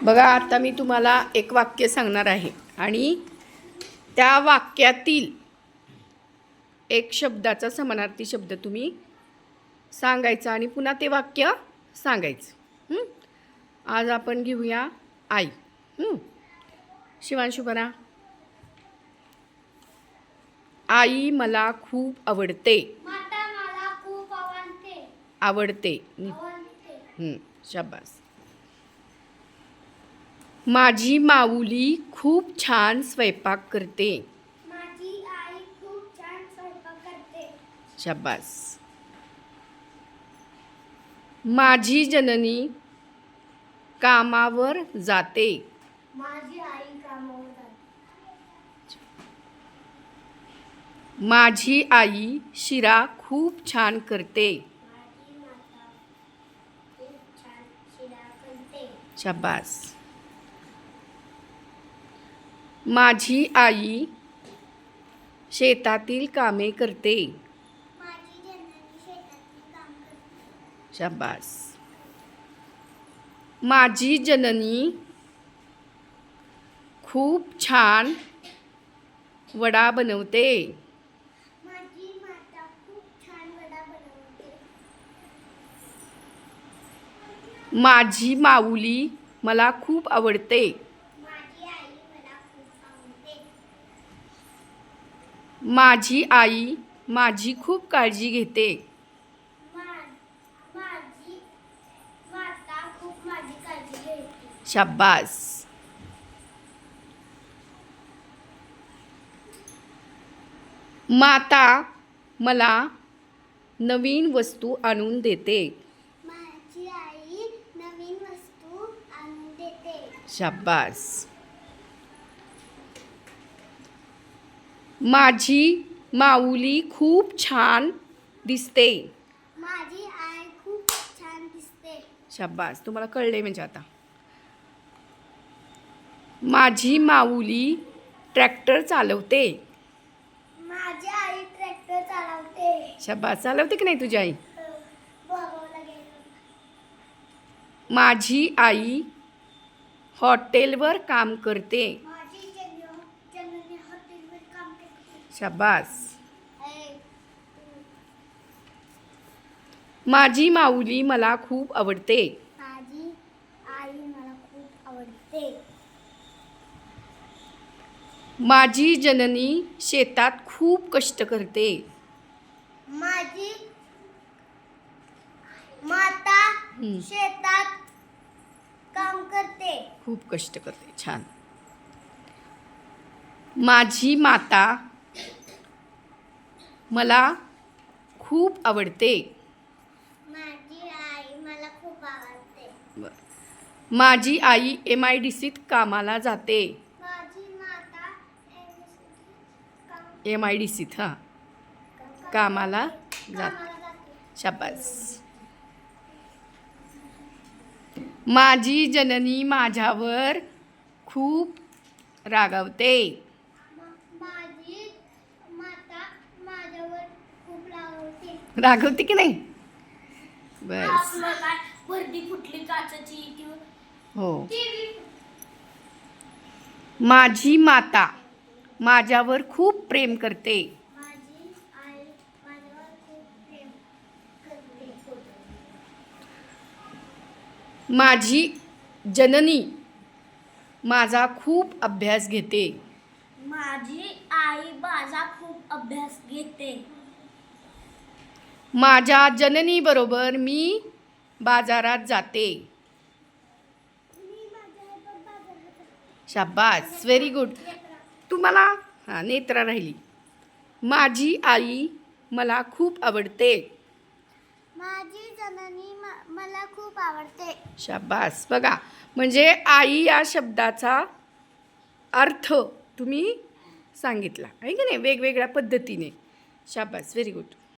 बघा, आता मी तुम्हाला एक वाक्य सांगणार आहे आणि त्या वाक्यातील एक शब्दाचा समानार्थी शब्द तुम्ही सांगायचा आणि पुन्हा ते वाक्य सांगायचं. आज आपण घेऊया आई. शिवांशू बरा. आई मला खूप आवडते. माता मला खूप आवडते. आवडते. आवडते. शाबास. माझी माऊली खूप छान स्वयंपाक करते. माझी आई खूप छान स्वयंपाक करते. शाबास. माझी जननी कामावर जाते. माझी आई कामावर जाते. माझी आई शिरा खूप छान करते. माझी माता खूप छान शिरा करते. शाबास. माझी आई शेतातील कामे करते. माझी जननी शेतातील काम करते. शाबास. माझी जननी खूप छान वडा बनवते. माझी माता खूप छान वडा बनवते. माझी माऊली मला खूप आवडते. माझी आई मला खूप आवडते. माझी आई माझी खूप काळजी घेते. माझी माता खूप माझी काळजी घेते. शाबास. माता मला नवीन वस्तू आणून देते. माझी आई नवीन वस्तू आणून देते. शाबास. माझी माऊली खूप छान दिसते. माझी आई खूप छान दिसते. शाबास. तुम्हाला कळले म्हणजे आता. माझी माऊली ट्रॅक्टर चालवते. माझी आई ट्रॅक्टर चालवते. शाबास. चालवते की नाही तुझी आई? बघावं लागेल. माझी आई हॉटेलवर काम करते. माझी जननी हॉटेलवर काम करते. शाबास. माझी माऊली मला खूप आवडते. माझी आई मला खूप आवडते. माझी जननी शेतात खूप कष्ट करते. माझी माता शेतात काम करते. खूप कष्ट करते. छान. माझी माता मला खूप आवडते. माझी आई मला खूप आवडते. माझी आई MIDCत कामाला जाते. माझी माता MIDCत कामाला जाते. जाते. शाबास. माझी जननी माझ्यावर खूप रागावते. माझी माता माझ्यावर खूप रागवते. रागवते की नाही? बस. काय वर्दी फुटली काचाची किंवा हो. माझी माता माझ्यावर खूप प्रेम करते. माझी आई माझ्यावर खूप प्रेम करते. माझी जननी माझा खूप अभ्यास घेते. माझी आई माझा खूप अभ्यास घेते. माझ्या जननी बरोबर मी बाजारात जाते. शाबास. Very good. तुम्हाला नेत्रा राहिली. माझी आई मला खूप आवडते. माझी जननी मला खूप आवडते. शाबास. बघा, म्हणजे आई या शब्दाचा अर्थ तुम्ही सांगितला आहे की नाही, वेगवेगळ्या पद्धतीने. शाबास. Very good.